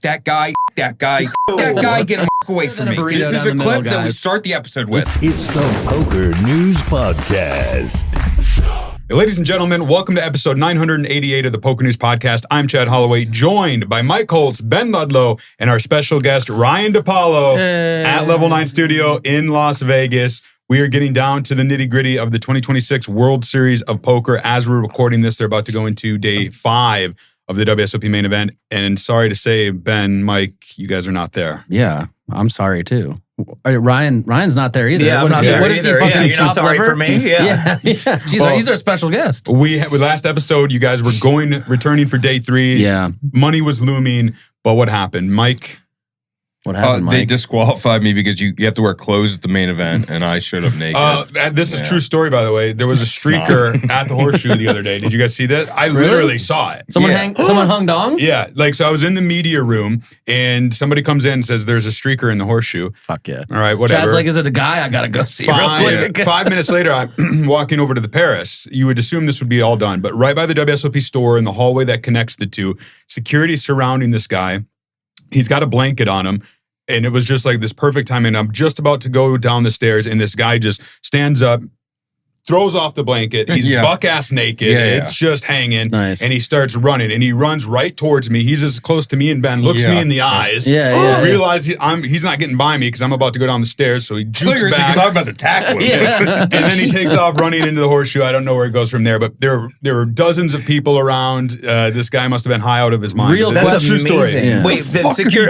that guy, that guy, that guy, get him away from me. This is the clip that we start the episode with. It's the PokerNews Podcast. Hey, ladies and gentlemen, welcome to episode 988 of the PokerNews Podcast. I'm Chad Holloway, joined by Mike Holtz, Ben Ludlow, and our special guest, Ryan Depaulo, at Level 9 Studio in Las Vegas. We are getting down to the nitty-gritty of the 2026 World Series of Poker. As we're recording this, they're about to go into day 5 of the WSOP Main Event. And sorry to say, Ben, Mike, you guys are not there. Yeah, I'm sorry too. Reyan's not there either. Yeah, I'm not there either. Yeah, you're not sorry for me. Yeah. Jeez, well, he's our special guest. With last episode, you guys were returning for day 3. Yeah. Money was looming, but what happened? Mike? What happened, Mike? They disqualified me because you have to wear clothes at the main event, and I showed up naked. This is true story, by the way. There was a streaker at the Horseshoe the other day. Did you guys see that? I literally saw it. Someone hung dong? Yeah. So I was in the media room, and somebody comes in and says, there's a streaker in the Horseshoe. Fuck yeah. All right, whatever. Chad's like, is it a guy? I gotta go see real quick. 5 minutes later, I'm walking over to the Paris. You would assume this would be all done, but right by the WSOP store in the hallway that connects the two, security surrounding this guy. He's got a blanket on him. And it was just like this perfect timing. I'm just about to go down the stairs, and this guy just stands up, throws off the blanket. He's buck-ass naked. It's just hanging. Nice. And he starts running, and he runs right towards me. He's as close to me and Ben, looks me in the eyes. Realize he's not getting by me because I'm about to go down the stairs, so he jukes back. Because I'm about to tackle him. And then he takes off running into the Horseshoe. I don't know where it goes from there, but there were dozens of people around. This guy must have been high out of his mind. That's a true story. Yeah. Wait,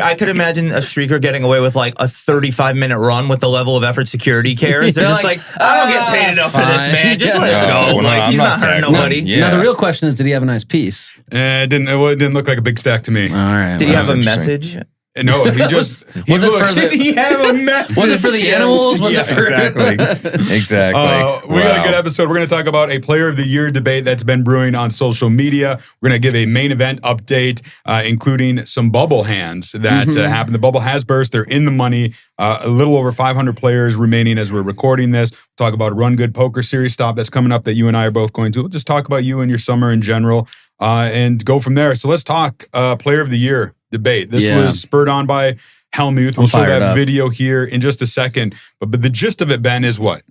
I could imagine a streaker getting away with like a 35-minute run with the level of effort security cares. They're just like, I don't get paid enough for this, man. Just let it go. He's not hurting nobody. Now the real question is, did he have a nice piece? It didn't look like a big stack to me. All right. Did he have a message? No, he just... Did he have a message? Was it for the animals? Was it for... Exactly. We got a good episode. We're going to talk about a Player of the Year debate that's been brewing on social media. We're going to give a main event update, including some bubble hands that happened. The bubble has burst. They're in the money. A little over 500 players remaining as we're recording this. We'll talk about a Run Good Poker Series stop that's coming up that you and I are both going to. We'll just talk about you and your summer in general and go from there. So let's talk Player of the Year debate. This was spurred on by Hellmuth. We'll show that video here in just a second. But the gist of it, Ben, is what?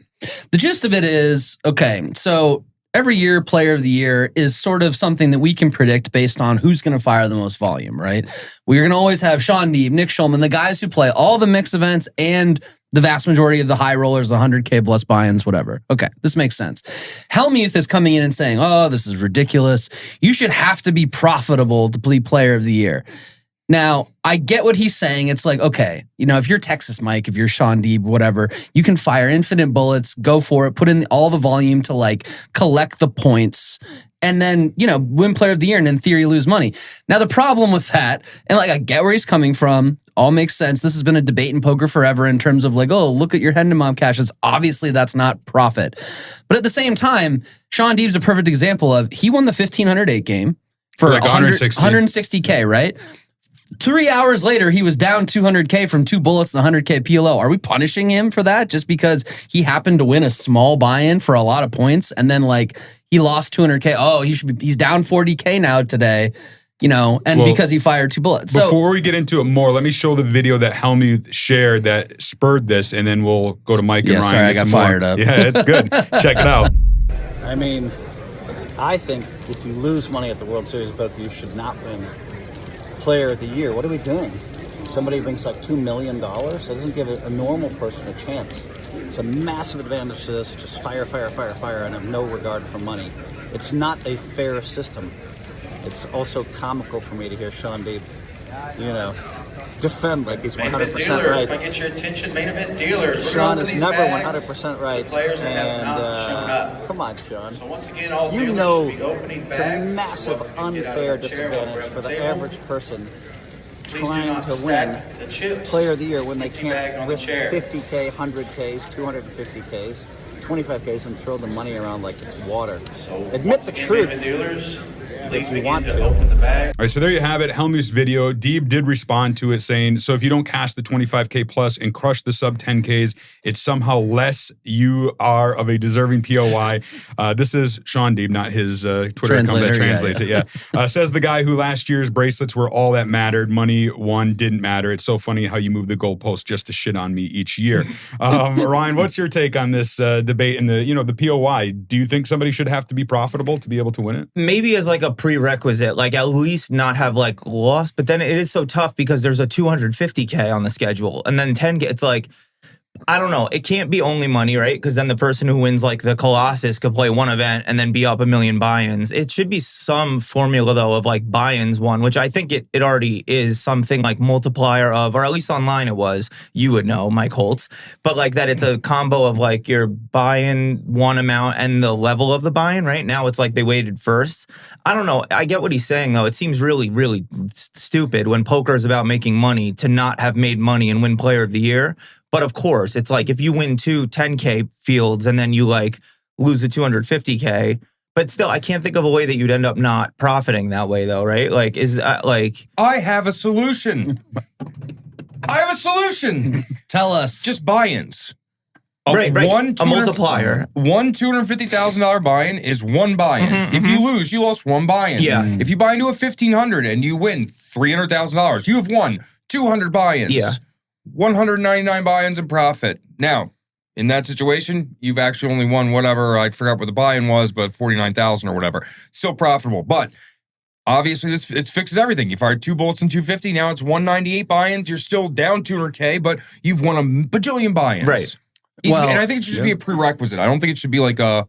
The gist of it is, okay, so every year, Player of the Year is sort of something that we can predict based on who's going to fire the most volume, right? We're going to always have Shaun, Deeb, Nick Schulman, the guys who play all the mix events and the vast majority of the high rollers, the 100K plus buy-ins, whatever. Okay, this makes sense. Hellmuth is coming in and saying, oh, this is ridiculous. You should have to be profitable to be Player of the Year. Now, I get what he's saying. It's like, okay, if you're Texas Mike, if you're Shaun, Deeb, whatever, you can fire infinite bullets, go for it, put in all the volume to like collect the points and then, win Player of the Year and in theory lose money. Now, the problem with that, and like I get where he's coming from, all makes sense. This has been a debate in poker forever in terms of like, oh, look at your head and mob caches. Obviously, that's not profit. But at the same time, Shaun Deeb's a perfect example of he won the 1508 game for like 160K, right? 3 hours later, he was down 200K from 2 bullets and the 100K PLO. Are we punishing him for that just because he happened to win a small buy-in for a lot of points and then like he lost 200K? Oh, he's down 40K now today, because he fired 2 bullets. So before we get into it more, let me show the video that Hellmuth shared that spurred this, and then we'll go to Mike and Ryan. Sorry, I got fired up. Yeah, it's good. Check it out. I mean, I think if you lose money at the World Series of Poker, you should not win Player of the Year. What are we doing? Somebody brings like $2 million? That doesn't give a normal person a chance. It's a massive advantage to this. Just fire, and have no regard for money. It's not a fair system. It's also comical for me to hear Shaun Deeb, defend like he's 100% right. If I get your attention, main event dealers. Shaun is never 100% right. And come on, Shaun. So once again, all it's a massive unfair disadvantage for the average person trying to win Player of the Year when they can't risk 50K, 100Ks, 250Ks, 25Ks and throw the money around like it's water. Admit the truth. Please you begin want to to. open the bag. All right, so there you have it. Hellmuth's video. Deeb did respond to it saying, so if you don't cash the 25K plus and crush the sub 10Ks, it's somehow less you are of a deserving POY. This is Shaun Deeb, not his Twitter account that translates it. Yeah. Says the guy who last year's bracelets were all that mattered. Money won didn't matter. It's so funny how you move the goalpost just to shit on me each year. Ryan, what's your take on this debate and the POY? Do you think somebody should have to be profitable to be able to win it? Maybe as like a prerequisite, like at least not have like loss, but then it is so tough because there's a 250K on the schedule and then 10K. It's like, I don't know. It can't be only money, right? Because then the person who wins like the Colossus could play one event and then be up $1 million buy-ins. It should be some formula though of like buy-ins won, which I think it already is something like multiplier of, or at least online it was, you would know, Mike Holtz. But like that it's a combo of like your buy-in one amount and the level of the buy-in, right? Now it's like they weighted first. I don't know. I get what he's saying though. It seems really, really stupid when poker is about making money to not have made money and win player of the year. But of course, it's like if you win 2 10K fields and then you like lose the 250K, but still, I can't think of a way that you'd end up not profiting that way though, right? Like, is that like... I have a solution. Tell us. Just buy-ins. Right. A multiplier. One $250,000 buy-in is one buy-in. If you lose, you lost one buy-in. Yeah. If you buy into a $1,500 and you win $300,000, you have won 200 buy-ins. Yeah. 199 buy-ins in profit. Now, in that situation, you've actually only won whatever, I forgot what the buy-in was, but 49,000 or whatever. Still profitable. But obviously, it fixes everything. You fired 2 bullets in 250, now it's 198 buy-ins. You're still down 200K, but you've won a bajillion buy-ins. Right. Well, and I think it should just be a prerequisite. I don't think it should be like a...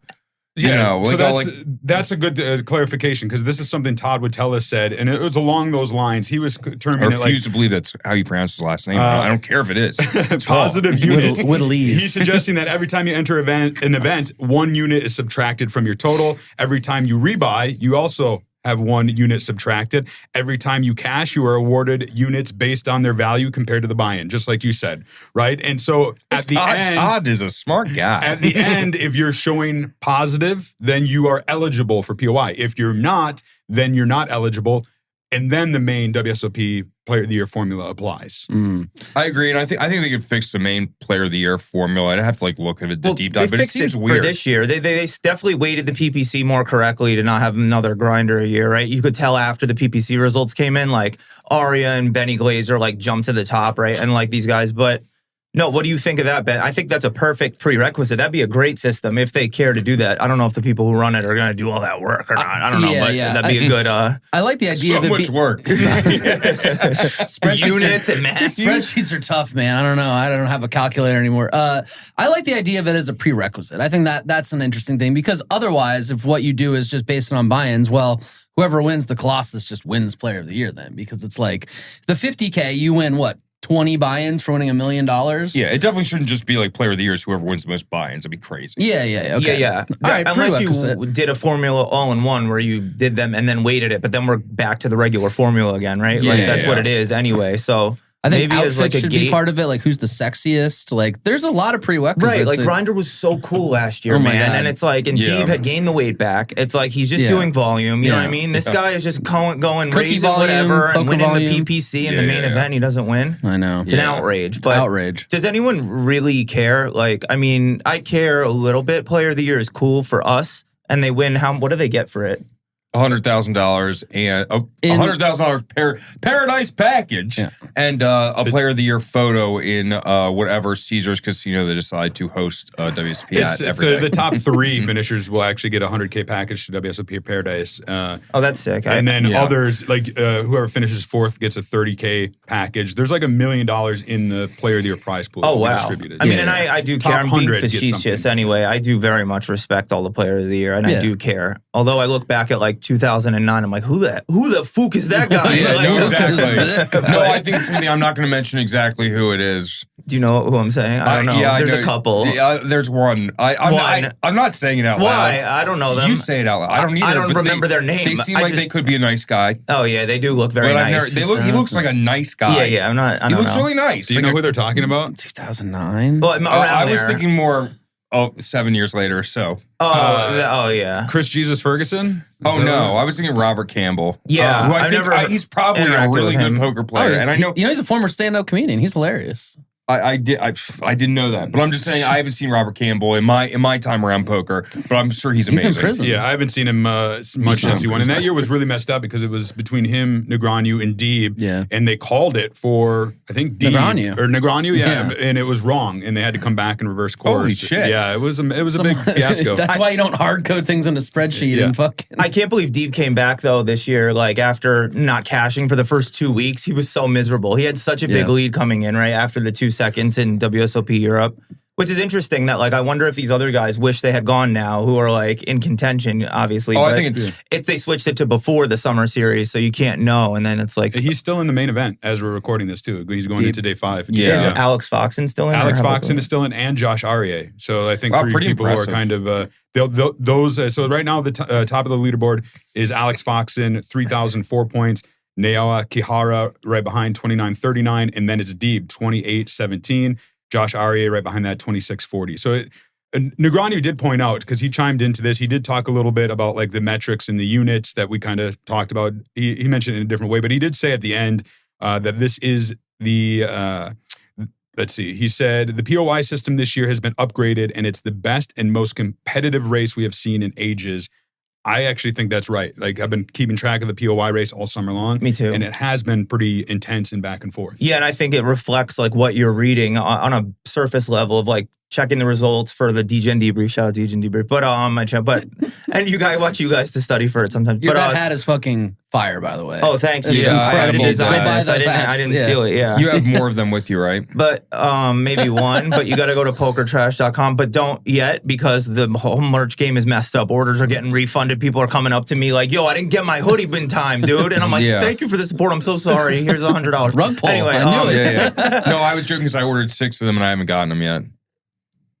that's a good clarification because this is something Todd Wittella said, and it was along those lines. He was terming I it like... refuse to believe that's how you pronounce his last name. I don't care if it is. Positive units. Whittleys. He's suggesting that every time you enter an event, 1 unit is subtracted from your total. Every time you rebuy, you also have 1 unit subtracted. Every time you cash, you are awarded units based on their value compared to the buy-in, just like you said, right? And so at the end... Todd is a smart guy. At the end, if you're showing positive, then you are eligible for POI. If you're not, then you're not eligible. And then the main WSOP Player of the Year formula applies. I agree, and I think they could fix the main Player of the Year formula. I'd have to like look at it, the deep dive, but it seems weird. For this year, they definitely weighted the PPC more correctly to not have another grinder a year, right? You could tell after the PPC results came in, like Aria and Benny Glazer like jumped to the top, right? And like these guys, but no, what do you think of that, Ben? I think that's a perfect prerequisite. That'd be a great system if they care to do that. I don't know if the people who run it are going to do all that work or not. I don't know, but that'd be a good... I like the idea so much work. Units and math. Spreadsheets are tough, man. I don't know. I don't have a calculator anymore. I like the idea of it as a prerequisite. I think that's an interesting thing because otherwise, if what you do is just based on buy-ins, well, whoever wins the Colossus just wins Player of the Year then because it's like the 50K, you win what? 20 buy-ins for winning $1 million. Yeah, it definitely shouldn't just be like Player of the Year is whoever wins the most buy-ins. That'd be crazy. Yeah. Okay. Yeah. All right, unless you did a formula all in one where you did them and then weighted it, but then we're back to the regular formula again, right? Yeah, like that's what it is anyway. So I think maybe as like a should be part of it. Like who's the sexiest? Like there's a lot of prerequisites. Right, like Grinder was so cool last year, man. God. And it's like, and Deeb had gained the weight back. It's like he's just doing volume. You know what I mean? This guy is just going Cookie raising volume, whatever and poker winning volume. the PPC and the main event. He doesn't win. I know. It's an outrage. But outrage. Does anyone really care? Like, I mean, I care a little bit. Player of the Year is cool for us, and they win. What do they get for it? $100,000 and a $100,000 paradise package and a Player of the Year photo in whatever Caesars Casino they decide to host WSOP at every day. The top 3 finishers will actually get a $100K package to WSOP Paradise. That's sick. And then others, like whoever finishes 4th gets a $30K package. There's like $1 million in the Player of the Year prize pool. Oh, wow. Distributed. I mean, and I do care. I'm being facetious anyway. I do very much respect all the Players of the Year, and I do care. Although I look back at like 2009, I'm like, who the fuck is that guy? No, exactly. No, I think it's something I'm not going to mention exactly who it is. Do you know who I'm saying? I don't know. Yeah, there's a couple. Yeah, there's one. I'm not saying it out loud. Why? I don't know them. You say it out loud. I don't either. I don't remember their name. They seem like they could be a nice guy. Oh yeah, they do look very nice. He looks like a nice guy. Yeah. I'm not. He looks really nice. Do you know who they're talking about? 2009. Well, I was thinking more 7 years later. So. Oh yeah. Chris Jesus Ferguson? Oh no, I was thinking Robert Campbell. Yeah, who I I've think never he's probably a interacted really with him. good poker player, and I know he's a former stand-up comedian. He's hilarious. I didn't know that, but I'm just saying I haven't seen Robert Campbell in my time around poker, but I'm sure he's amazing. He's in prison. Yeah, I haven't seen him much since he won. And that year was really messed up because it was between him, Negreanu, and Deeb. Yeah. And they called it for, I think, Deeb. Negreanu, yeah. And it was wrong. And they had to come back and reverse course. Holy shit. Yeah, it was a big fiasco. That's why you don't hard code things in a spreadsheet and fucking. I can't believe Deeb came back though this year. Like after not cashing for the first 2 weeks, he was so miserable. He had such a big lead coming in right after the 2 seconds in WSOP Europe, which is interesting. That like I wonder if these other guys wish they had gone now, who are like in contention, obviously. Oh, but I think if they switched it to before the summer series, so you can't know, and then it's like he's still in the main event as we're recording this too. He's going into day 5. Is Alex Foxen still in? Alex Foxen is still in, and Josh Aryeh. So I think 3 people who are kind of those. So right now the top of the leaderboard is Alex Foxen, 3,004 points. Naoa Kihara right behind, 29.39, and then it's Deeb, 28.17. Josh Aryeh right behind that, 26.40. So Negreanu did point out, because he chimed into this, he did talk a little bit about like the metrics and the units that we kind of talked about. He mentioned it in a different way, but he did say at the end that this is the, let's see, he said, the POI system this year has been upgraded and it's the best and most competitive race we have seen in ages. I actually think that's right. Like I've been keeping track of the POI race all summer long. Me too. And it has been pretty intense and back and forth. Yeah, and I think it reflects like what you're reading on a surface level of like checking the results for the DGen debrief. Shout out to DGen debrief. But and you guys watch you guys to study for it sometimes. Your but hat is fucking fire, by the way. Oh, thanks. It's Yeah, I had to incredible. design Go buy this. those hats. I didn't Yeah. steal it. Yeah. you have more of them with you, right? But maybe one, but you got to go to pokertrash.com, but don't yet because the whole merch game is messed up. Orders are getting refunded. People are coming up to me like, yo, I didn't get my hoodie in time, dude. And I'm like, Yeah. thank you for the support. I'm so sorry. Here's $100. Rug pull. Anyway, I knew it. Yeah. No, I was joking because I ordered 6 of them and I haven't gotten them yet.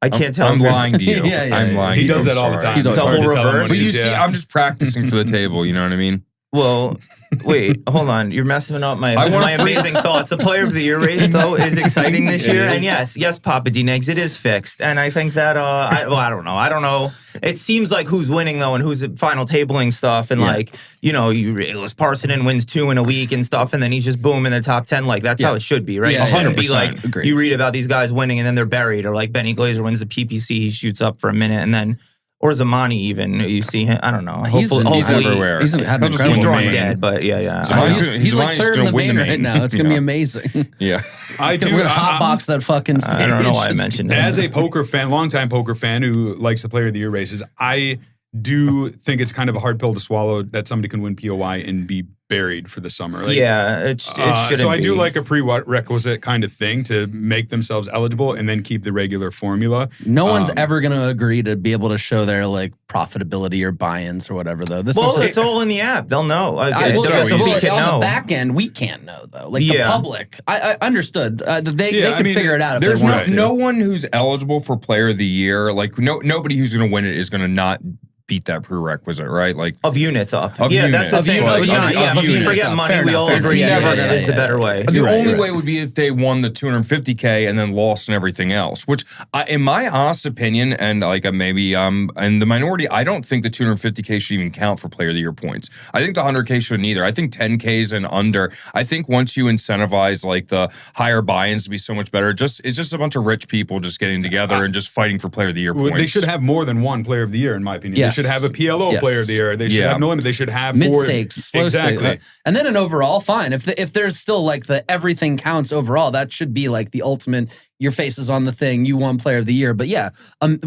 I can't tell. I'm if there's- lying to you. I'm lying. He to you. does I'm that all the sorry. time. He's always It's hard double to tell him reverse. when But you he's- see, yeah. I'm just practicing for the table. You know what I mean? Well, wait, hold on. You're messing up my I wanna free- amazing thoughts. The Player of the Year race, though, is exciting this year. And yes, Papa D-Negs, it is fixed. And I think that, I don't know. I don't know. It seems like who's winning, though, and who's at final tabling stuff. And like, you know, Lewis Parsonen wins 2 in a week and stuff. And then he's just boom in the top 10. Like, that's how it should be, right? Yeah, It shouldn't be 100%. like, Agreed. you read about these guys winning and then they're buried. Or like Benny Glazer wins the PPC, he shoots up for a minute and then... Or Zamani even, you see him. I don't know. He's everywhere. He's had an He'll just incredible win drawing the main. dead, but yeah. Zamani's He's like Zamani's third in gonna the win main the right main. now. It's gonna be Yeah. amazing. Yeah. I He's do. gonna hotbox that fucking stage. I don't know why I mentioned it. As a poker fan, longtime poker fan who likes the Player of the Year races, I do think it's kind of a hard pill to swallow that somebody can win POI and be buried for the summer. Like, Yeah, it shouldn't so I do be. like a prerequisite kind of thing to make themselves eligible and then keep the regular formula. No one's ever going to agree to be able to show their like profitability or buy-ins or whatever, though. This Well, is it's all in the app. They'll know. well, WSOP can on know. the back end, we can't know though. Like the Yeah. public, I understood. They Yeah, can I mean, figure it out if There's they want to. no one who's eligible for Player of the Year. Like nobody who's going to win it is going to not beat that prerequisite, right? Like Of units up. Of yeah, units. that's the Of thing. units. Of units. Yeah, Of units. forget Fair money. We enough, all fair agree enough. never Yeah, is the better way. the You're only right. way would be if they won the 250K and then lost in everything else. Which, in my honest opinion, and like maybe in the minority, I don't think the 250K should even count for Player of the Year points. I think the 100K shouldn't either. I think 10Ks and under. I think once you incentivize like the higher buy-ins to be so much better, it's just a bunch of rich people just getting together and just fighting for Player of the Year points. They should have more than one Player of the Year, in my opinion. Yes. They should have a PLO Yes. Player of the Year. They should have no limit. They should have mid four- stakes, slow exactly. stakes, and then an overall fine. If there's still like the everything counts overall, that should be like the ultimate. Your face is on the thing. You won Player of the Year, but yeah,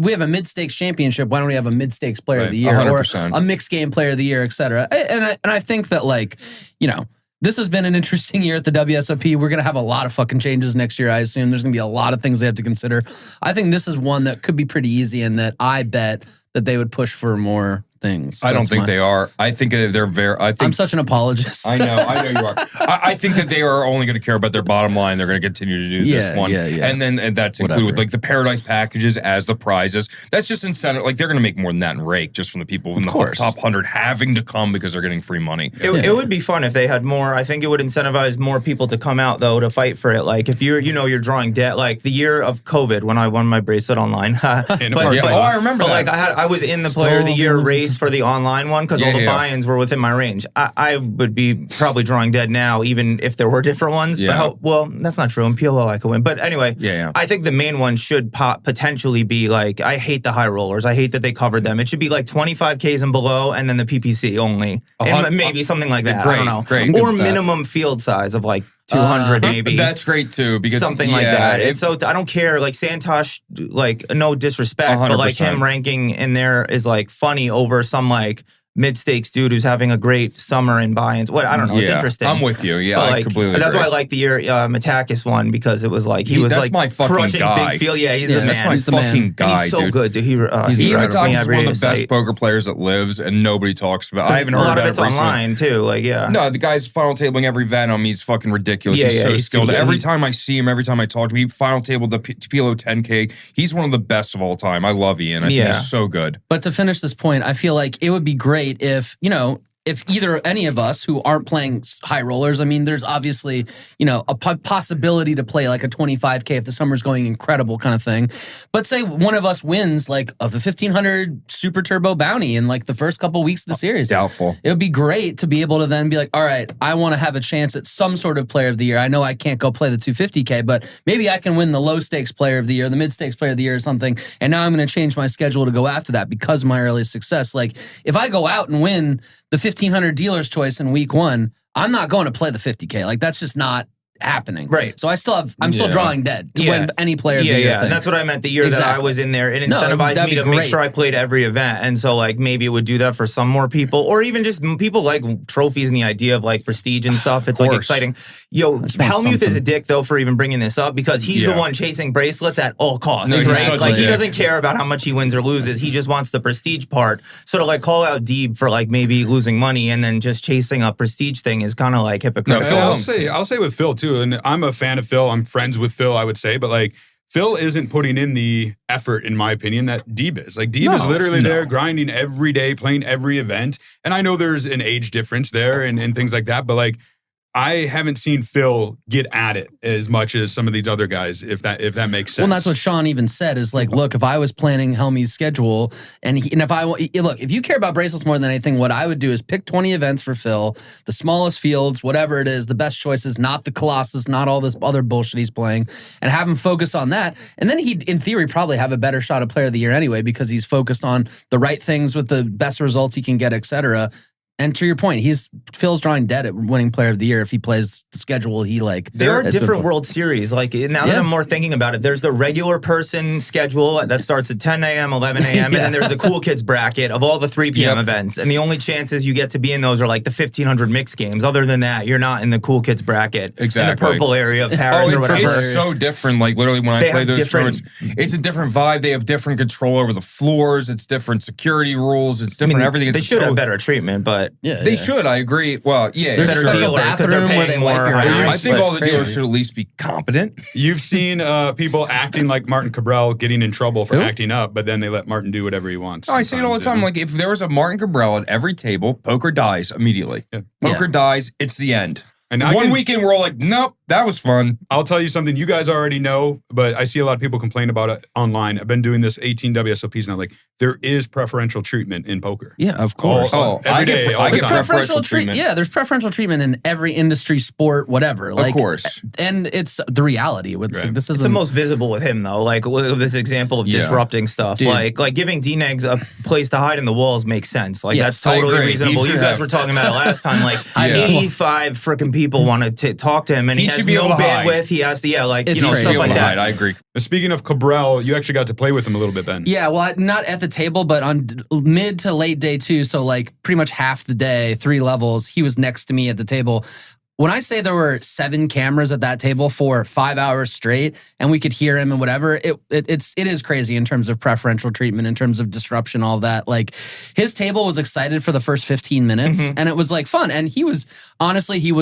we have a mid stakes championship. Why don't we have a mid stakes Player of the Year 100%. or a mixed game Player of the Year, et cetera? And I think that like this has been an interesting year at the WSOP. We're going to have a lot of fucking changes next year, I assume. There's going to be a lot of things they have to consider. I think this is one that could be pretty easy and that I bet that they would push for more things. I don't think they are. I think they're very. I'm such an apologist. I know you are. I think that they are only going to care about their bottom line. They're going to continue to do this one, and that's included with like the Paradise packages as the prizes. That's just incentive. Like they're going to make more than that in rake just from the people in the top 100 having to come because they're getting free money. It would be fun if they had more. I think it would incentivize more people to come out though to fight for it. Like if you're drawing debt. Like the year of COVID when I won my bracelet online. I remember that. Like I was in the Player of the Year race for the online one because all the buy-ins were within my range. I would be probably drawing dead now, even if there were different ones. Yeah. Well, that's not true. In PLO, I could win. But anyway, I think the main one should potentially be like, I hate the high rollers. I hate that they covered them. It should be like 25Ks and below, and then the PPC only. And maybe something like that. I don't know. Great. Or minimum field size of like 200 maybe. That's great too because something like that. And so I don't care. Like Santosh, like no disrespect, 100%. But like him ranking in there is like funny over some like mid-stakes dude who's having a great summer in buy-ins. What I don't know. It's interesting. I'm with you. Yeah, but I completely that's agree. why I like the year Matakis one because it was like he was like my fucking crushing guy. big field. Yeah, he's the man. That's my fucking guy. And he's so dude. good. Dude. Matakis is one of the best poker players that lives, and nobody talks about. I haven't heard about it. A lot of it's online too. Like no, the guy's final tabling every Venom. He's fucking ridiculous. He's so skilled. Every time I see him, every time I talk to him, he final tabled the PLO 10K. He's one of the best of all time. I love Ian. I think he's so good. But to finish this point, I feel like it would be great if either any of us who aren't playing high rollers, I mean, there's obviously, a possibility to play like a 25K if the summer's going incredible kind of thing. But say one of us wins like of the 1500 Super Turbo Bounty in like the first couple weeks of the series. Doubtful. It would be great to be able to then be like, all right, I want to have a chance at some sort of Player of the Year. I know I can't go play the 250K, but maybe I can win the low stakes Player of the Year, the mid stakes Player of the Year or something. And now I'm going to change my schedule to go after that because of my early success. Like if I go out and win the 1500 dealer's choice in week 1, I'm not going to play the 50K. Like that's just not happening. Right. So I'm still drawing dead to win any Player of the Year thing. And that's what I meant the year that I was in there. It incentivized me to make sure I played every event. And so like maybe it would do that for some more people or even just people like trophies and the idea of like prestige and stuff. It's like exciting. Hellmuth is a dick though for even bringing this up because he's the one chasing bracelets at all costs. Right? Like he doesn't care about how much he wins or loses. He just wants the prestige part. So to like call out Deeb for like maybe losing money and then just chasing a prestige thing is kind of like hypocritical. No, I'll say with Phil too. And I'm a fan of Phil. I'm friends with Phil, I would say. But like Phil isn't putting in the effort, in my opinion, that Deeb is. Like Deeb is literally there grinding every day, playing every event. And I know there's an age difference there and things like that. But like I haven't seen Phil get at it as much as some of these other guys, if that makes sense. Well, that's what Shaun even said is like, look, if I was planning Helmy's schedule and if you care about bracelets more than anything, what I would do is pick 20 events for Phil, the smallest fields, whatever it is, the best choices, not the Colossus, not all this other bullshit he's playing, and have him focus on that. And then he'd, in theory, probably have a better shot at Player of the Year anyway because he's focused on the right things with the best results he can get, etc. And to your point, Phil's drawing dead at winning Player of the Year if he plays the schedule he like. There are different World Series. Like now that I'm more thinking about it, there's the regular person schedule that starts at 10 a.m., 11 a.m., and then there's the cool kids bracket of all the 3 p.m. events. And the only chances you get to be in those are like the 1500 mixed games. Other than that, you're not in the cool kids bracket. Exactly. In the purple area of Paris or whatever. It's so different. Like literally when I play those tournaments, it's a different vibe. They have different control over the floors. It's different security rules. It's different everything. They should have better treatment, but they should. I agree. Well, there's a special bathroom where they wipe your I ass. think all the dealers should at least be competent. You've seen people acting like Martin Kabrhel getting in trouble for acting up, but then they let Martin do whatever he wants. I see it all the time. Like if there was a Martin Kabrhel at every table, poker dies immediately. Yeah. Poker dies. It's the end. And one weekend we're all like, nope, that was fun. I'll tell you something you guys already know, but I see a lot of people complain about it online. I've been doing this 18 WSOPs now. Like there is preferential treatment in poker. Yeah, of course. Every day, all the time. Preferential treatment. Yeah, there's preferential treatment in every industry, sport, whatever. Like, of course. And it's the reality. It's the most visible with him though. Like with this example of disrupting stuff. Dude. Like giving D-Negs a place to hide in the walls makes sense. Like that's totally reasonable. You guys were talking about it last time. Like 85 freaking people wanted to talk to him and he has no bandwidth. He has to, stuff like that. I agree. Speaking of Kabrhel, you actually got to play with him a little bit then. Yeah, well, not at the table, but on mid to late day 2, so like pretty much half the day, 3 levels, he was next to me at the table. when I say there were 7 cameras at that table for 5 hours straight, and we could hear him and whatever, it is crazy in terms of preferential treatment, in terms of disruption, all that. Like, his table was excited for the first 15 minutes, and it was like fun. And he was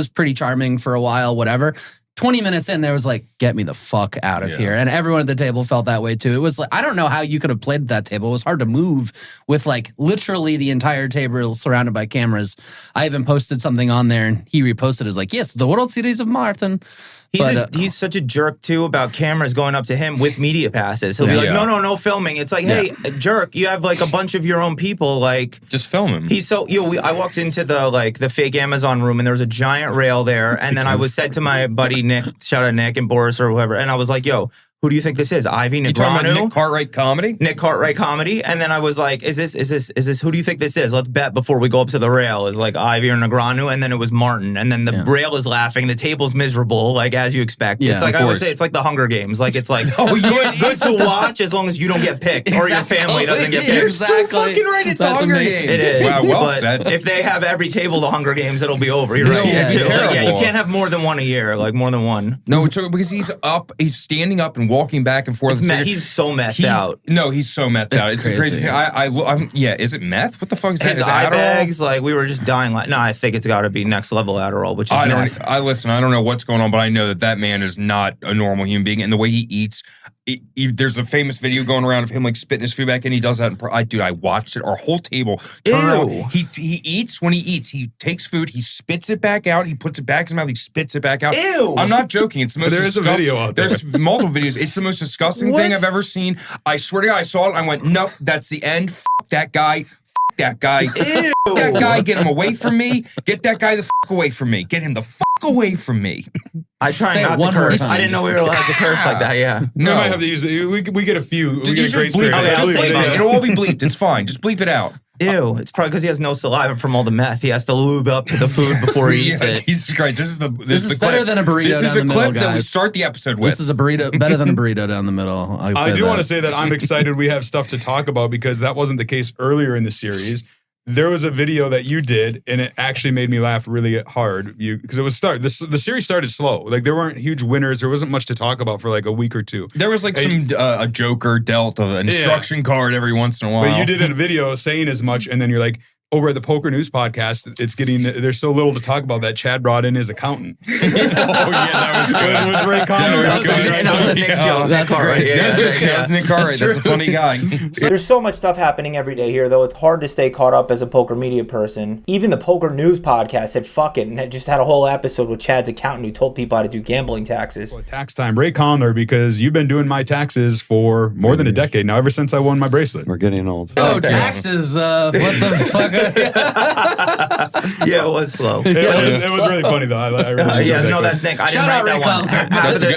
pretty charming for a while, whatever. 20 minutes in, there was like, get me the fuck out of here. And everyone at the table felt that way too. It was like, I don't know how you could have played at that table. It was hard to move with like literally the entire table surrounded by cameras. I even posted something on there and he reposted it as like, yes, the World Series of Martin. He's such a jerk too about cameras going up to him with media passes. He'll be like, no filming. It's like, hey, jerk, you have like a bunch of your own people. Like, just film him. He's so, I walked into the fake Amazon room and there was a giant rail there. And then I was said to my buddy Nick, shout out Nick and Boris or whoever. And I was like, yo, who do you think this is? Ivey Negreanu? Nick Cartwright comedy? Nick Cartwright comedy. And then I was like, is this, who do you think this is? Let's bet before we go up to the rail. Is like Ivey or Negreanu? And then it was Martin. And then the rail is laughing. The table's miserable, like as you expect. Yeah, it's like, I always say, it's like the Hunger Games. Like, it's like, good to watch as long as you don't get picked or your family doesn't get picked. You're so fucking right. It's the Hunger Games. It is. Wow, well said. If they have every table the Hunger Games, it'll be over. You're right. It's terrible. Yeah, you can't have more than one a year. Like, more than one. No, because he's standing up and walking back and forth. He's so methed out. No, he's so methed out. It's the crazy thing. Is it meth? What the fuck is that? His eye bags, like, we were just dying. No, I think it's got to be next level Adderall, which is meth. I don't know what's going on, but I know that man is not a normal human being. And the way he eats, there's a famous video going around of him like spitting his food back in. He does that. I watched it. Our whole table turn around. He eats when he eats. He takes food. He spits it back out. He puts it back in his mouth. He spits it back out. Ew. I'm not joking. It's the most. There is a video out there. There's multiple videos. It's the most disgusting thing I've ever seen. I swear to God, I saw it. I went, nope, that's the end. F that guy. F that guy. Ew. That guy. Get him away from me. Get that guy the f away from me. Get him the f away from me. I try not to curse. I didn't know we were allowed to curse like that. Yeah. No, I might have to use it. We get a few. We get a great bleep it. Just bleep it. It'll all be bleeped. It's fine. Just bleep it out. Ew. It's probably because he has no saliva from all the meth. He has to lube up the food before he eats it. Jesus Christ. This is the better clip. than a burrito. This is the clip that we guys. start the episode with. This is a burrito, better than a burrito down the middle. I do want to say that I'm excited we have stuff to talk about because that wasn't the case earlier in the series. There was a video that you did, and it actually made me laugh really hard. Because it was the series started slow. Like, there weren't huge winners. There wasn't much to talk about for like a week or two. There was like a joker dealt an instruction card every once in a while. But you did a video saying as much, and then you're like, over at the Poker News Podcast, there's so little to talk about that Chad brought in his accountant. That was good. It was Ray Conner. That was a Nick joke. That's a great joke. That's Nick Cartwright. That's a funny guy. There's so much stuff happening every day here, though. It's hard to stay caught up as a poker media person. Even the Poker News Podcast said fuck it and just had a whole episode with Chad's accountant who told people how to do gambling taxes. Well, tax time. Ray Conner, because you've been doing my taxes for more than a decade now, ever since I won my bracelet. We're getting old. Oh, taxes. What the fuck? Yeah, it was slow. It was really funny, though. I really enjoyed that. That's Nick. I didn't Shout out write Ray that one. Conner.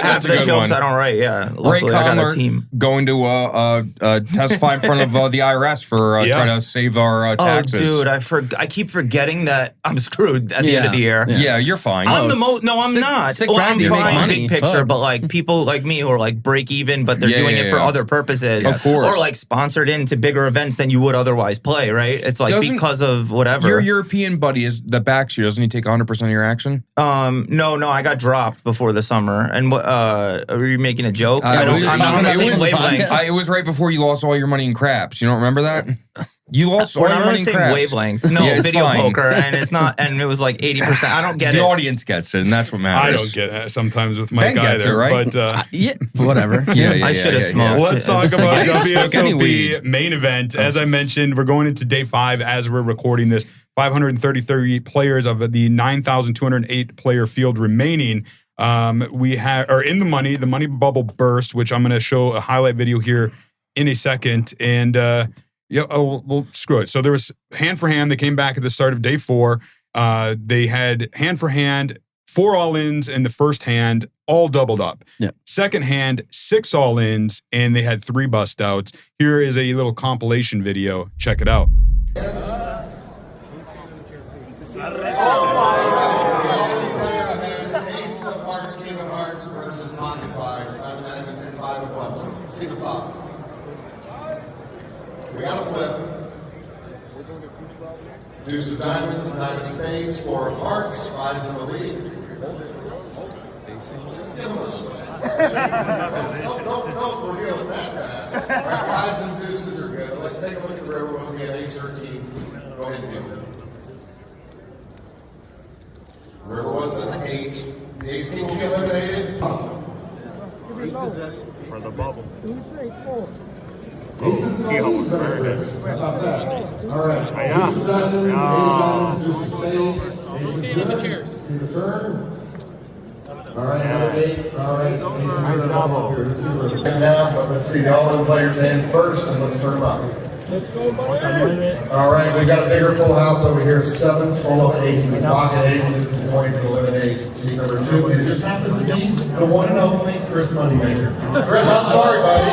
Half the jokes I don't write, yeah. Ray Luckily, I got a Conner team. going to testify in front of the IRS for trying to save our taxes. Oh, dude, I keep forgetting that I'm screwed at the end of the year. Yeah, you're fine. I'm the most. No, I'm not. sick Well, brand, I'm you make fine, money. big picture, Fuck. but like people like me who are like break even, but they're doing it for other purposes. Of course. Or like sponsored into bigger events than you would otherwise play, right? It's like because of whatever. Your European buddy is the backs you. Doesn't he take 100% of your action? No, I got dropped before the summer. And what? Are you making a joke? Yeah, I'm we were not talking on the about same this wavelength. podcast. It was right before you lost all your money in craps. You don't remember that? You lost all We're your not on money the in same craps. wavelength. No, Yeah, it's video fine. poker, and it's not. And it was like 80%. I don't get The it. audience gets it, and that's what I matters. don't get it sometimes with my Ben guy gets it, there. right? But Yeah, whatever. Yeah, I should have smoked. let's talk about Yeah, smoke any WSOP weed. Main Event. As I mentioned, we're going into day 5 as we're recording this. 533 players of the 9,208 player field remaining. We are in the money. The money bubble burst, which I'm going to show a highlight video here in a second. And well, screw it. So there was hand for hand. They came back at the start of day 4. They had hand for hand, 4 all-ins in the first hand, all doubled up. Yeah. Second hand, 6 all-ins, and they had 3 bust outs. Here is a little compilation video. Check it out. We got a flip. Deuce of diamonds, 9 of spades, 4 of hearts, 5's in the lead. Just give him a sweat. Don't reveal it that fast. All right, fives and deuces are good. But let's take a look at the river when we have ace or king. Go ahead and deal it. River was an 8. The ace king will be eliminated. For the bubble. He almost burned it. How about that? All right. See the turn. All right, another 8. All right. Nice double. Let's see the all-in players hand first, and let's turn them up. Let's go, All right, we got a bigger full house over here. 7's full of aces. Pocket aces is going to eliminate seat number 2. It just happens to be the one and only Chris Moneymaker. Chris, I'm sorry, buddy.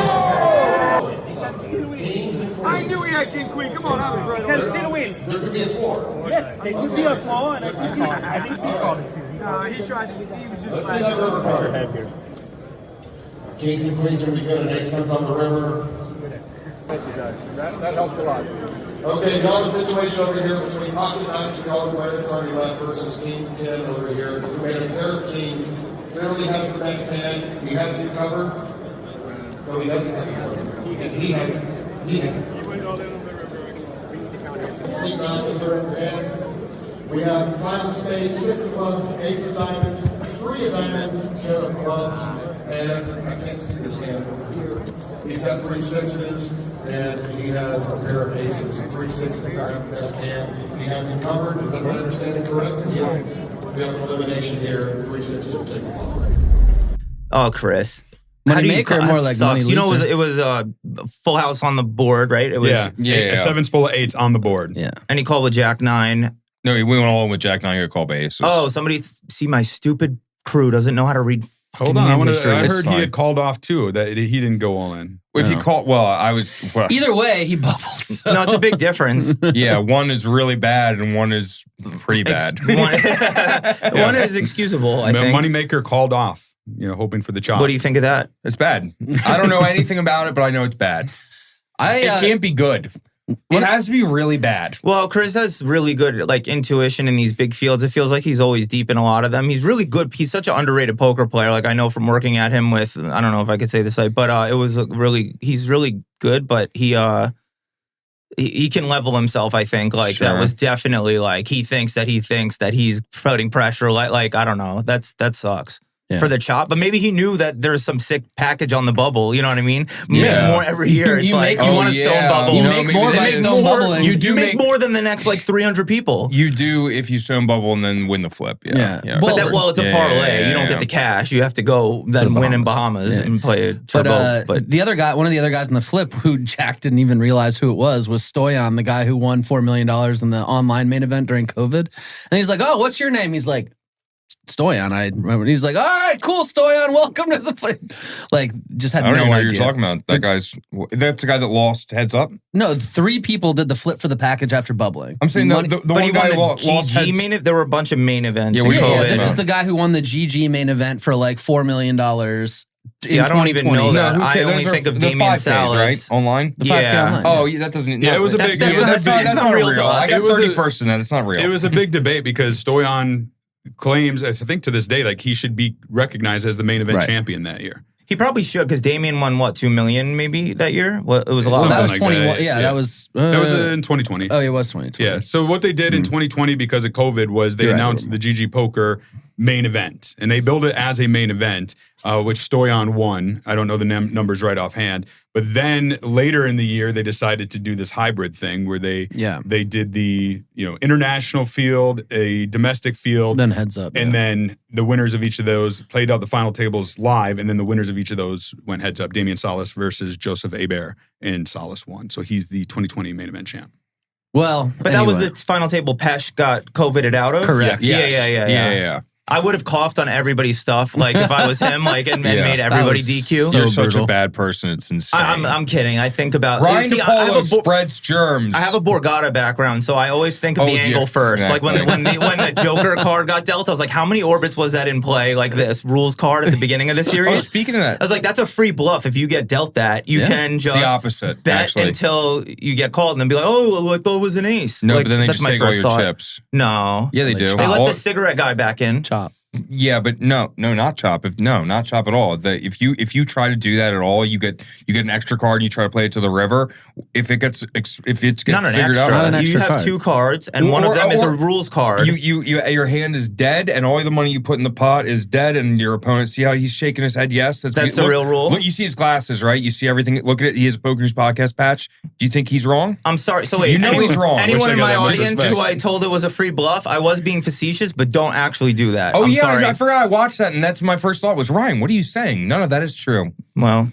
Kings and queens. I knew he had king queen. Come on, I was right. Can still win. There could be a 4. Yes, there could be a 4, and I think he called it 2. Nah, he tried to. He was just. Let's see that river card. Kings and queens are going to be good. An ace comes on the river. Thank you, guys. That helps a lot. Okay, got a situation over here between pocket 9s and all the player that's already left versus king 10 over here. We had a pair of kings. Clearly has the next hand. He has you covered. No, he doesn't have you covered. He has. See, 9 is her in hands. We have final space, 6 of clubs, ace of diamonds, 3 of diamonds, 2 of clubs, and I can't see this hand over here. He's got 3 6s, and he has a pair of aces. 3 6s are the best hand. He has him covered. Is that my understanding correct? Yes. We have an elimination here. 3 6s will take the ball. Oh, Chris. Moneymaker, more like sucks. money You know, loser. it was a full house on the board, right? It was, Yeah. 7's full of 8s on the board. Yeah. And he called with Jack 9. No, we went all in with Jack 9. You got called by aces. Oh, somebody see my stupid crew doesn't know how to read. Hold on, I It's heard he fine. had called off too. That he didn't go all in. If you call, well, I was. Well, Either way, he bubbled. So. No, it's a big difference. yeah, one is really bad and one is pretty bad. One is excusable, I think. Moneymaker called off. Hoping for the chop. What do you think of that? It's bad. I don't know anything about it, but I know it's bad. It can't be good. It has to be really bad. Well, Chris has really good intuition in these big fields. It feels like he's always deep in a lot of them. He's really good. He's such an underrated poker player. I know from working at him with, I don't know if I could say this, but it was he's really good, but he can level himself, I think. Sure. That was definitely he thinks that he's putting pressure. I don't know. That sucks. Yeah. For the chop, but maybe he knew that there's some sick package on the bubble. You know what I mean? Yeah. Make more every year. It's You make- you want to stone bubble. You make more by stone bubbling. You make more than the next 300 people. You do if you stone bubble and then win the flip. Yeah. But it's a parlay. You don't get the cash. You have to go then win in Bahamas and play a turbo. But the other guy, one of the other guys in the flip who Jack didn't even realize who it was Stoyan, the guy who won $4 million in the online main event during COVID. And he's like, "Oh, what's your name?" He's like, Stoyan. I remember. He's like, "All right, cool, Stoyan. Welcome to the flip." Just had I don't no even know idea. what you're talking about. That's the guy that lost heads up? No, 3 people did the flip for the package after bubbling. I'm saying the one he guy won the lost GG heads. main event. There were a bunch of main events. Yeah, This is the guy who won the GG main event for $4 million. See, I don't even know that. No, I only think of the Damian 5Ks, Salas. right? Online? The 5K online. Oh, yeah, that doesn't. Yeah, it was a that's big. That's not real real. to us. I got It was a- 31st in that. It's not real. It was a big debate because Stoyan claims, I think to this day, he should be recognized as the main event champion that year. He probably should because Damian won $2 million maybe that year. Well, it was a lot. So that Something was like 21. that. Yeah, that was. That was in 2020. Oh, it was 2020. Yeah. So what they did in 2020 because of COVID was they announced the GG Poker main event, and they billed it as a main event, which Stoyan won. I don't know the numbers right offhand, but then later in the year they decided to do this hybrid thing where they did the international field, a domestic field, then heads up, and then the winners of each of those played out the final tables live, and then the winners of each of those went heads up. Damian Salas versus Joseph Hebert, and Salas won, so he's the 2020 main event champ. Well, but that was the final table Pesh got COVIDed out of? Correct. Yeah. I would have coughed on everybody's stuff, if I was him, and made everybody DQ. You're such a bad person. It's insane. I'm kidding. I think about Ryan see, Depaulo spreads germs. I have a Borgata background, so I always think of the angle first. Exactly. When the Joker card got dealt, I was like, how many orbits was that in play? This rules card at the beginning of the series. Speaking of that, I was like, that's a free bluff. If you get dealt that, you can just it's the opposite, bet actually. until you get called and then be like, oh, I thought it was an ace. No, but then they that's just my take all first your thought. chips. No. Yeah, they do. They let the cigarette guy back in. Chop. Yeah, but no, not chop. Not chop at all. If you try to do that at all, you get an extra card and you try to play it to the river. If it gets not an figured extra. out, You have 2 cards, and one of them is a rules card. Your hand is dead, and all the money you put in the pot is dead, and your opponent, see how he's shaking his head? Yes, that's the real rule. Look, you see his glasses, right? You see everything. Look at it. He has a PokerNews Podcast patch. Do you think he's wrong? I'm sorry. So wait, he's wrong. Anyone in my audience who I told it was a free bluff, I was being facetious, but don't actually do that. Oh, I'm yeah, sorry. I forgot I watched that, and that's my first thought was, Ryan, what are you saying? None of that is true. Well,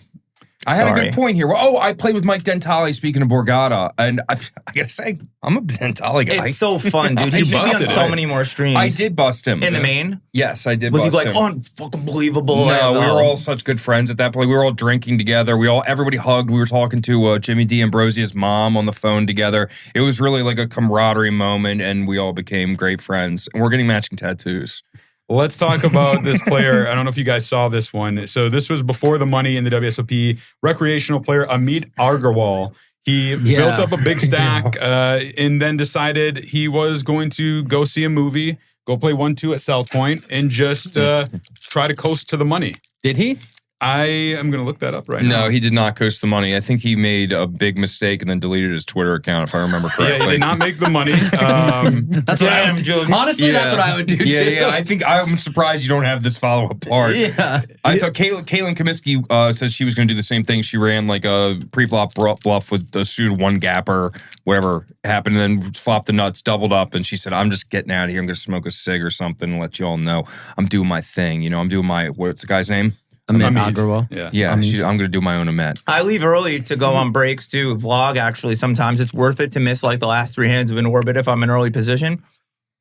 I had a good point here. Well, I played with Mike Dentale, speaking of Borgata, and I gotta say, I'm a Dentale guy. It's so fun, dude. He should be on so many more streams. I did bust him. In the main? Yes, I did Was bust he him. unfucking believable? No, we were all such good friends at that point. We were all drinking together. Everybody hugged. We were talking to Jimmy D. Ambrosia's mom on the phone together. It was really like a camaraderie moment, and we all became great friends. And we're getting matching tattoos. Let's talk about this player. I don't know if you guys saw this one. So this was before the money in the WSOP. Recreational player Amit Agarwal. He built up a big stack and then decided he was going to go see a movie, go play 1-2 at South Point, and just try to coast to the money. Did he? I am going to look that up right now. No, he did not coast the money. I think he made a big mistake and then deleted his Twitter account, if I remember correctly. Yeah, he did not make the money. That's what I would do. Honestly, that's what I would do too. Yeah, I think I'm surprised you don't have this follow-up part. Yeah. I thought Kaylin Comiskey said she was going to do the same thing. She ran like a pre-flop bluff with the suited 1-gapper, whatever happened, and then flopped the nuts, doubled up, and she said, I'm just getting out of here. I'm going to smoke a cig or something and let you all know I'm doing my thing. I'm doing my, what's the guy's name? Amit Agarwal. Yeah, I'm going to do my own Amit. I leave early to go on breaks to vlog, actually. Sometimes it's worth it to miss like the last 3 hands of an orbit if I'm in early position.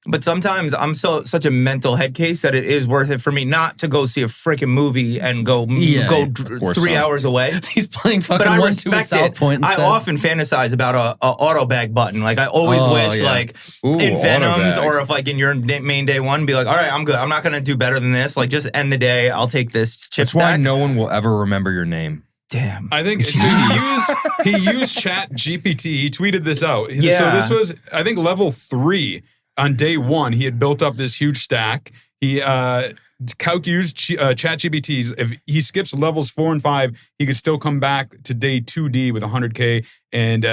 But sometimes I'm such a mental head case that it is worth it for me not to go see a freaking movie and go 3 hours away. He's playing fucking 1-2 at South Point instead. I often fantasize about a auto bag button. Like I always wish in Venoms or if like in your main day one, be like, all right, I'm good. I'm not going to do better than this. Like just end the day. I'll take this chip stack. That's why no one will ever remember your name. Damn. I think so he used Chat GPT. He tweeted this out. Yeah. So this was, I think, level 3. On day 1, he had built up this huge stack. He used ChatGPT's. If he skips levels 4 and 5, he could still come back to day 2D with 100K and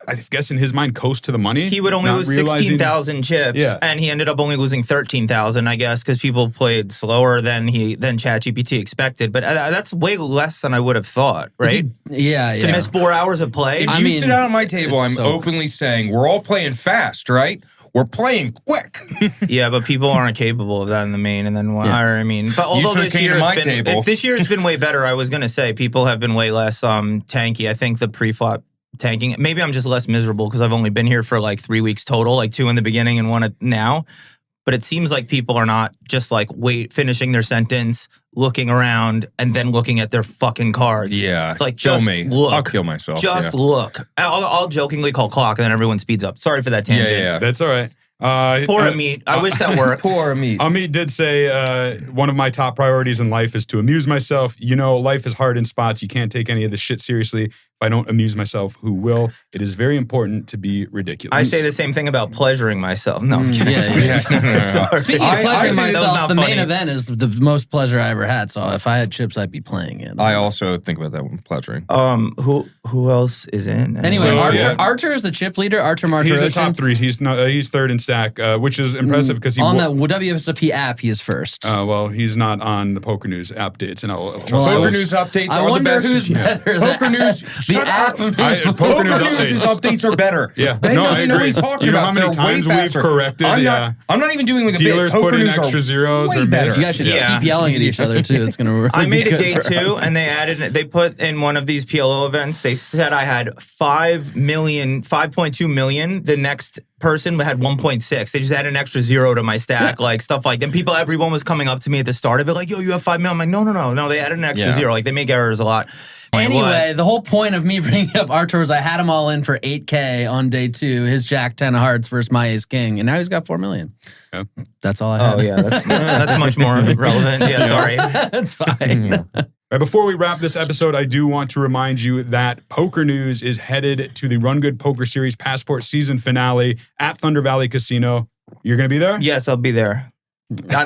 I guess in his mind coast to the money. He would only lose 16,000 chips, and he ended up only losing 13,000, I guess, because people played slower than ChatGPT expected. But that's way less than I would have thought, right? To miss 4 hours of play. If you sit down at my table, I'm openly saying we're all playing fast, right? We're playing quick. Yeah, but people aren't capable of that in the main, and then but although this year it's been way better, I was gonna say people have been way less tanky. I think the pre-flop tanking. Maybe I'm just less miserable because I've only been here for like 3 weeks total, like 2 in the beginning and 1 now. But it seems like people are not just like finishing their sentence, looking around, and then looking at their fucking cards. Yeah, it's like just look. I'll kill myself. Just look. I'll jokingly call clock, and then everyone speeds up. Sorry for that tangent. Yeah. That's all right. Poor Amit. I wish that worked. Poor Amit. Amit did say, one of my top priorities in life is to amuse myself. Life is hard in spots. You can't take any of this shit seriously. If I don't amuse myself, who will? It is very important to be ridiculous. I say the same thing about pleasuring myself. No, I'm kidding. No. Speaking of pleasuring myself, the main event is the most pleasure I ever had. So if I had chips, I'd be playing it. I also think about that one, pleasuring. Who else is in? Anyway, Archer is the chip leader. Archer Martirosyan. He's a top 3. He's third in stack, which is impressive because he on the WSOP app he is first. Well, he's not on the PokerNews updates, and PokerNews updates I are the wonder best. who's better. PokerNews. The app. PokerNews updates are better. Yeah, Ben doesn't know what he's talking about. How many times we've corrected? I'm not even doing like a dealers bit. put in PokerNews extra zeros. way better. You guys should keep yelling at each other too. It's gonna really I made be a good day 2, and they put in one of these PLO events. They said I had 5.2 million. The next person had 1.6. They just added an extra 0 to my stack, like stuff like that. Everyone was coming up to me at the start of it, like, yo, you have 5 million. I'm like, no. They added an extra 0. Like, they make errors a lot. Anyway, the whole point of me bringing up Archer was I had him all in for 8K on day 2, his Jack 10 of hearts versus my Ace King, and now he's got 4 million. Yeah. That's all I had. Oh, yeah, that's much more relevant. Yeah, sorry. That's fine. Right, before we wrap this episode, I do want to remind you that PokerNews is headed to the Run Good Poker Series Passport season finale at Thunder Valley Casino. You're going to be there? Yes, I'll be there. I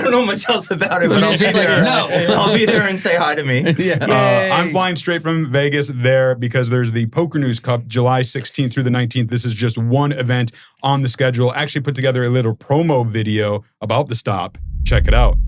don't know much else about it, but I'll be just like, there. no. I'll be there and say hi to me. Yeah. I'm flying straight from Vegas there because there's the Poker News Cup July 16th through the 19th. This is just one event on the schedule. Actually put together a little promo video about the stop. Check it out.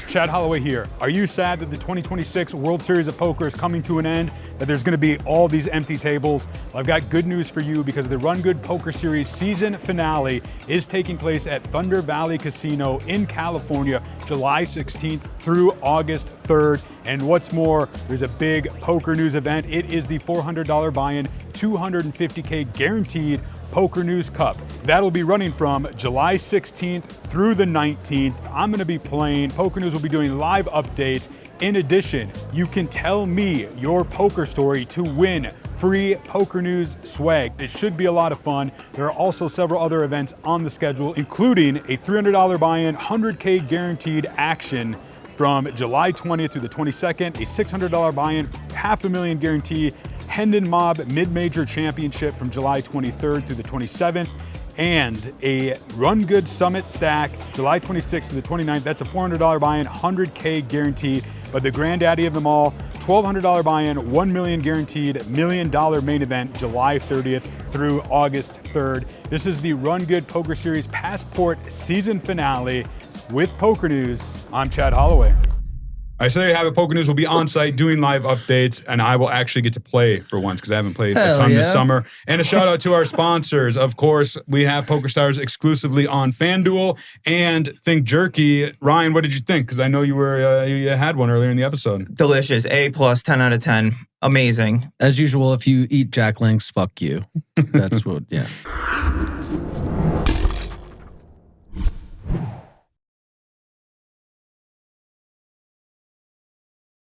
Chad Holloway here. Are you sad that the 2026 World Series of Poker is coming to an end? That there's going to be all these empty tables? Well, I've got good news for you because the Run Good Poker Series season finale is taking place at Thunder Valley Casino in California, July 16th through August 3rd. And what's more, there's a big Poker News event. It is the $400 buy-in, $250K guaranteed Poker News Cup. That'll be running from July 16th through the 19th. I'm gonna be playing. Poker News will be doing live updates. In addition, you can tell me your poker story to win free Poker News swag. It should be a lot of fun. There are also several other events on the schedule, including a $300 buy-in, $100K guaranteed action from July 20th through the 22nd, a $600 buy-in, $500,000 guarantee, Hendon Mob Mid-Major Championship from July 23rd through the 27th, and a Run Good Summit Stack, July 26th to the 29th. That's a $400 buy-in, $100K guaranteed. But the granddaddy of them all, $1,200 buy-in, $1 million guaranteed, $1 million main event, July 30th through August 3rd. This is the Run Good Poker Series Passport season finale with Poker News. I'm Chad Holloway. I say you have it. Poker News will be on site doing live updates, and I will actually get to play for once because I haven't played a ton this summer. And a shout out to our sponsors. Of course, we have PokerStars exclusively on FanDuel and Think Jerky. Ryan, what did you think? Because I know you had one earlier in the episode. Delicious. A+, 10 out of 10. Amazing. As usual, if you eat Jack Links, fuck you. That's what, yeah.